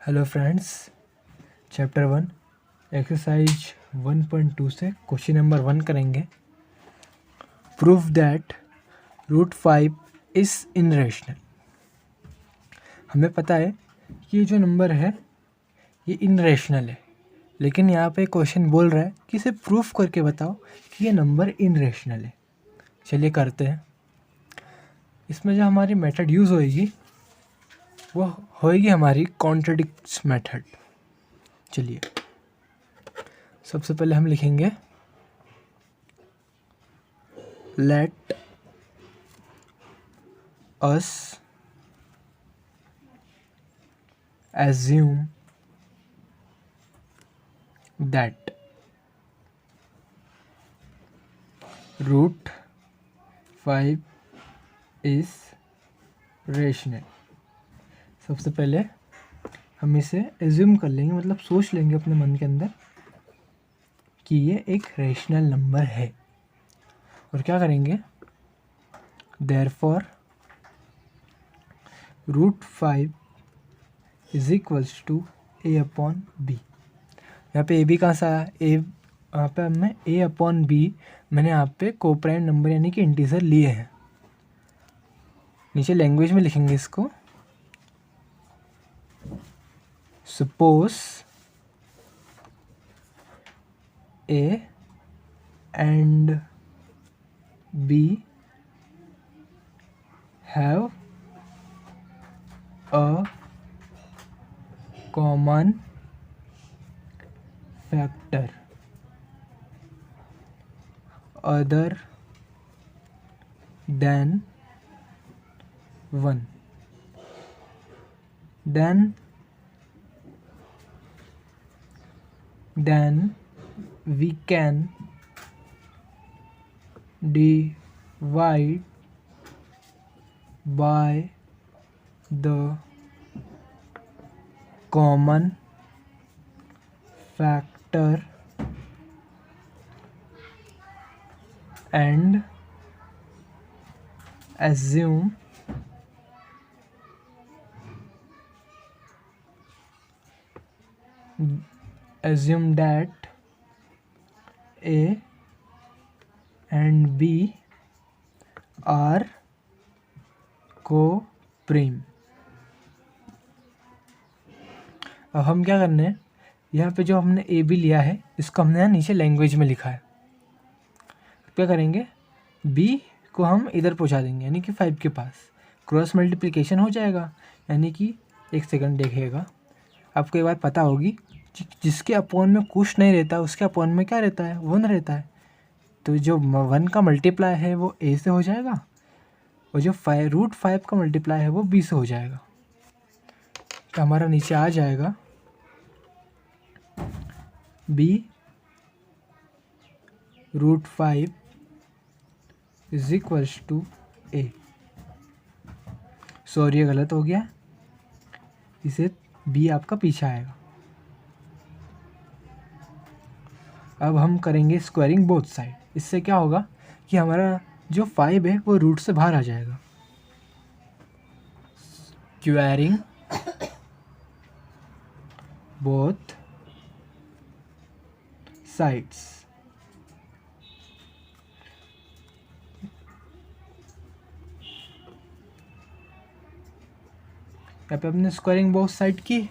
Hello friends, chapter 1 exercise 1.2 से question number 1 करेंगे। Proof that root 5 is irrational. हमें पता है कि ये जो नंबर है ये इनरेशनल है, लेकिन यहाँ पे क्वेश्चन बोल रहा है कि इसे प्रूफ करके बताओ कि ये नंबर इनरेशनल है। चलिए करते हैं। इसमें जो हमारी मेथड यूज़ होएगी वो होएगी हमारी कॉन्ट्रडिक्ट्स मेथड। चलिए सबसे पहले हम लिखेंगे let us assume that root 5 is rational। सबसे पहले हम इसे एज्यूम कर लेंगे, मतलब सोच लेंगे अपने मन के अंदर कि ये एक रेशनल नंबर है, और क्या करेंगे, therefore root 5 is equals to a upon B. यहाँ पे ए बी कहाँ से आया, यहाँ पे हमने a अपॉन बी मैंने यहाँ पे कोप्राइम नंबर यानी कि इंटीजर लिए हैं। नीचे लैंग्वेज में लिखेंगे इसको, suppose a and b have a common factor other than 1, then we can divide by the common factor and assume that A and B are co-prime। अब हम क्या करने हैं, यहाँ पे जो हमने ए बी लिया है इसको हमने यहाँ नीचे लैंग्वेज में लिखा है। क्या करेंगे, बी को हम इधर पहुँचा देंगे यानी कि 5 के पास, क्रॉस मल्टीप्लिकेशन हो जाएगा। यानी कि एक सेकंड देखिएगा, आपको ये बात पता होगी जिसके अपॉन में कुछ नहीं रहता उसके अपॉन में क्या रहता है, 1 रहता है। तो जो 1 का मल्टीप्लाई है वो ए से हो जाएगा, और जो रूट 5 का मल्टीप्लाई है वो बी से हो जाएगा। तो हमारा नीचे आ जाएगा B root 5 is equals to A. Sorry ये गलत हो गया, इसे बी आपका पीछे आएगा। अब हम करेंगे स्क्वायरिंग बोथ साइड। इससे क्या होगा कि हमारा जो 5 है वो रूट से बाहर आ जाएगा। Squaring both sides. यहाँ पे हमने स्क्वायरिंग बोथ साइड की,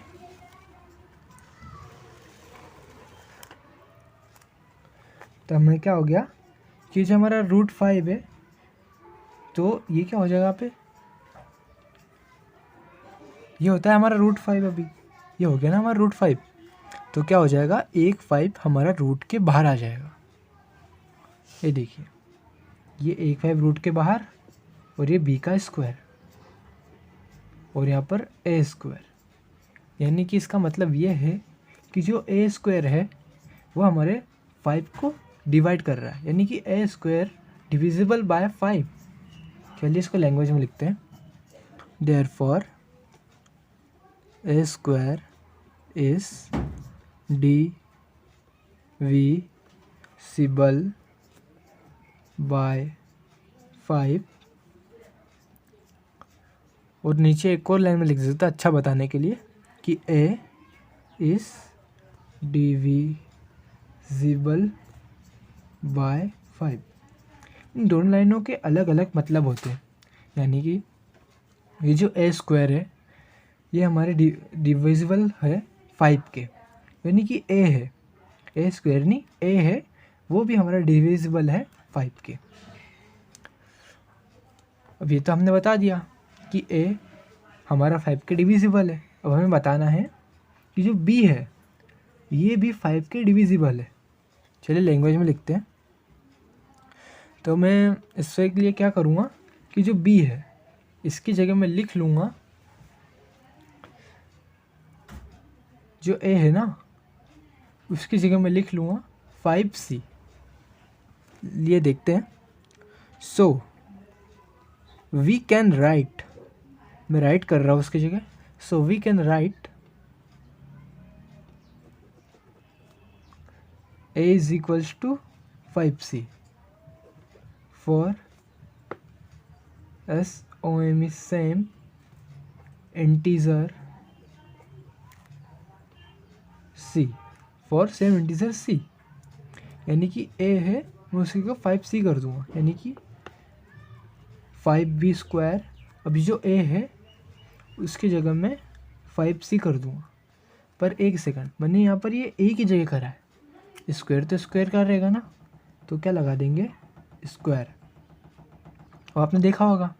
तो हमें क्या हो गया कि जो हमारा रूट 5 है तो ये क्या हो जाएगा, यहाँ पे ये होता है हमारा रूट 5। अभी ये हो गया ना हमारा रूट 5, तो क्या हो जाएगा, 1 5 हमारा रूट के बाहर आ जाएगा। ये देखिए, ये 1 5 रूट के बाहर, और ये बी का स्क्वायर, और यहाँ पर ए स्क्वायर। यानी कि इसका मतलब ये है कि जो ए स्क्वायर है वो हमारे 5 को डिवाइड कर रहा है, यानी कि ए स्क्वायर डिविजिबल बाय 5। चलिए इसको लैंग्वेज में लिखते हैं, therefore A square is divisible by 5। और नीचे एक और लाइन में लिख देता अच्छा बताने के लिए, कि a इज डिविजिबल बाय 5। इन दोनों लाइनों के अलग अलग मतलब होते हैं, यानी कि ये जो a स्क्वायर है ये हमारे डिविजिबल है 5 के, यानी कि a है, a स्क्वायर नहीं a है, वो भी हमारा डिविजिबल है 5 के। अब ये तो हमने बता दिया कि a हमारा 5 के डिविजिबल है। अब हमें बताना है कि जो b है ये भी 5 के डिविजिबल है। चलिए लैंग्वेज में लिखते हैं। तो मैं इसके लिए क्या करूँगा कि जो b है इसकी जगह मैं लिख लूँगा जो a है ना उसकी जगह मैं लिख लूँगा 5c। लिए देखते हैं। सो वी कैन राइट, मैं राइट कर रहा हूँ उसकी जगह। So we can write a is equals to 5c for SOM is same integer c, for same integer c, यानी कि a है मैं उसी को 5c कर दूंगा, यानी कि 5b स्क्वायर। अभी जो a है उसकी जगह मैं 5c कर दूंगा। पर एक सेकंड, मैंने यहाँ पर ये a की जगह करा है, स्क्वायर तो स्क्वायर का रहेगा ना, तो क्या लगा देंगे स्क्वायर। और आपने देखा होगा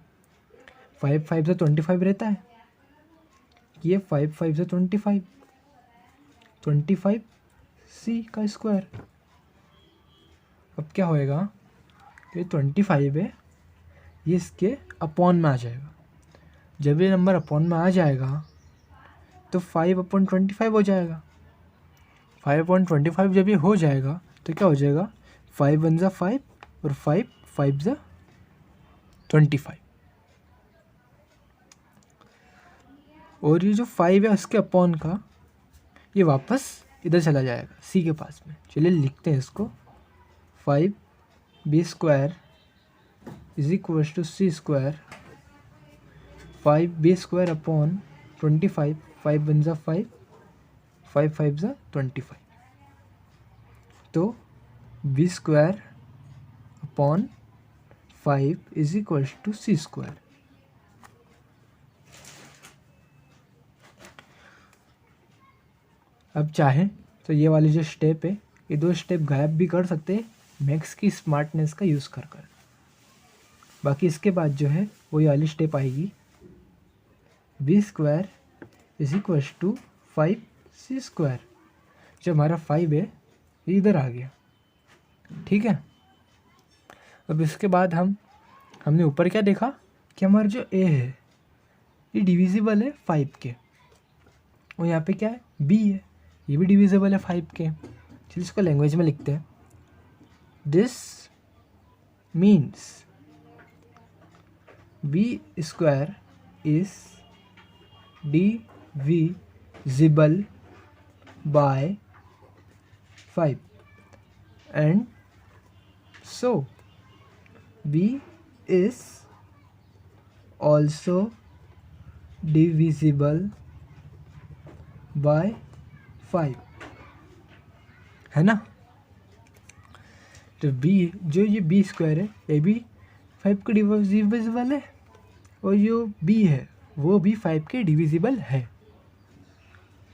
5 5 से 25 रहता है, ये 5 5 से 25 c का स्क्वायर। अब क्या होएगा, ये 25 है ये इसके अपॉन में आ जाएगा। जब ये नंबर अपॉन में आ जाएगा तो 5/25 हो जाएगा। 5/25 जब ये हो जाएगा तो क्या हो जाएगा, 5 1 जा 5 और 5 5 जा 25। और ये जो 5 है उसके अपॉन का ये वापस इधर चला जाएगा c के पास में। चलिए लिखते हैं इसको, 5b square is equal to c square 5b square upon 25, 5 1 जा 5 5 5 जा 25। तो b square upon 5 is equal to c square. अब चाहें तो ये वाली जो स्टेप है ये 2 स्टेप गायब भी कर सकते हैं मैक्स की स्मार्टनेस का यूज़ कर कर। बाकी इसके बाद जो है वही वाली स्टेप आएगी, b square is equal to 5c square. जो हमारा 5 है ये इधर आ गया, ठीक है। अब इसके बाद हमने ऊपर क्या देखा कि हमारा जो a है ये डिविजिबल है 5 के, और यहाँ पे क्या है b है ये भी डिविजिबल है 5 के। चलिए इसको लैंग्वेज में लिखते हैं। This means b square is divisible by 5 and so b is also divisible by 5, है ना। तो b जो ये b स्क्वायर है ये भी 5 के डिविजिबल है, और जो b है वो भी 5 के डिविजिबल है।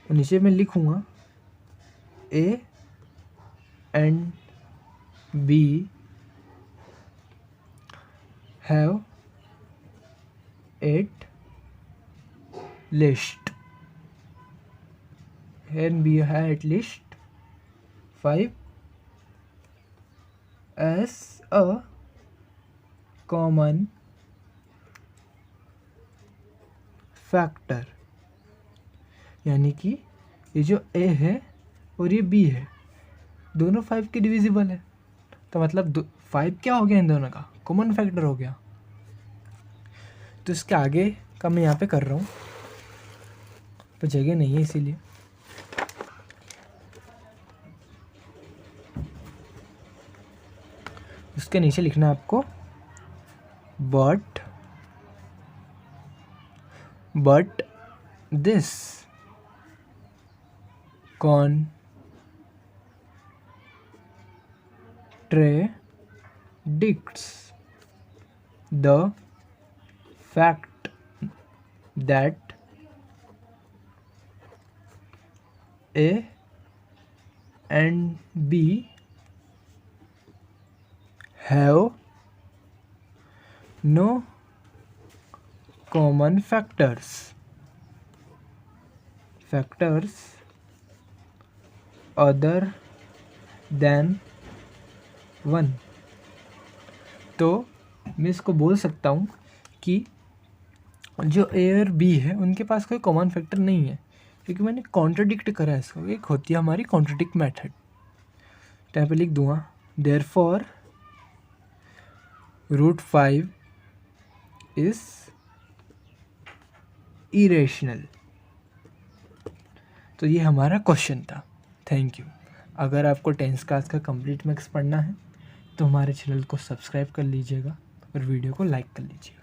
और नीचे मैं लिखूँगा a and b have at least and b have at least 5 as a common factor, यानी कि ये जो a है और ये b है दोनों 5 के डिविजिबल है, तो मतलब 5 क्या हो गया इन दोनों का कॉमन फैक्टर हो गया। तो इसके आगे का मैं यहाँ पे कर रहा हूँ पर जगह नहीं है इसीलिए। उसके नीचे लिखना है आपको but this contradicts the fact that A and B have no common factors other than 1। तो मैं इसको बोल सकता हूँ कि जो ए और बी है उनके पास कोई कॉमन फैक्टर नहीं है, क्योंकि मैंने कॉन्ट्रडिक्ट करा है इसको। एक होती है हमारी कॉन्ट्रडिक्ट मेथड, तो यहाँ पे लिख दूँगा देयरफॉर √5 इज इरेशनल। तो ये हमारा क्वेश्चन था। Thank you. अगर आपको 10th क्लास का कंप्लीट मैथ्स पढ़ना है तो हमारे चैनल को सब्सक्राइब कर लीजिएगा और वीडियो को लाइक कर लीजिएगा।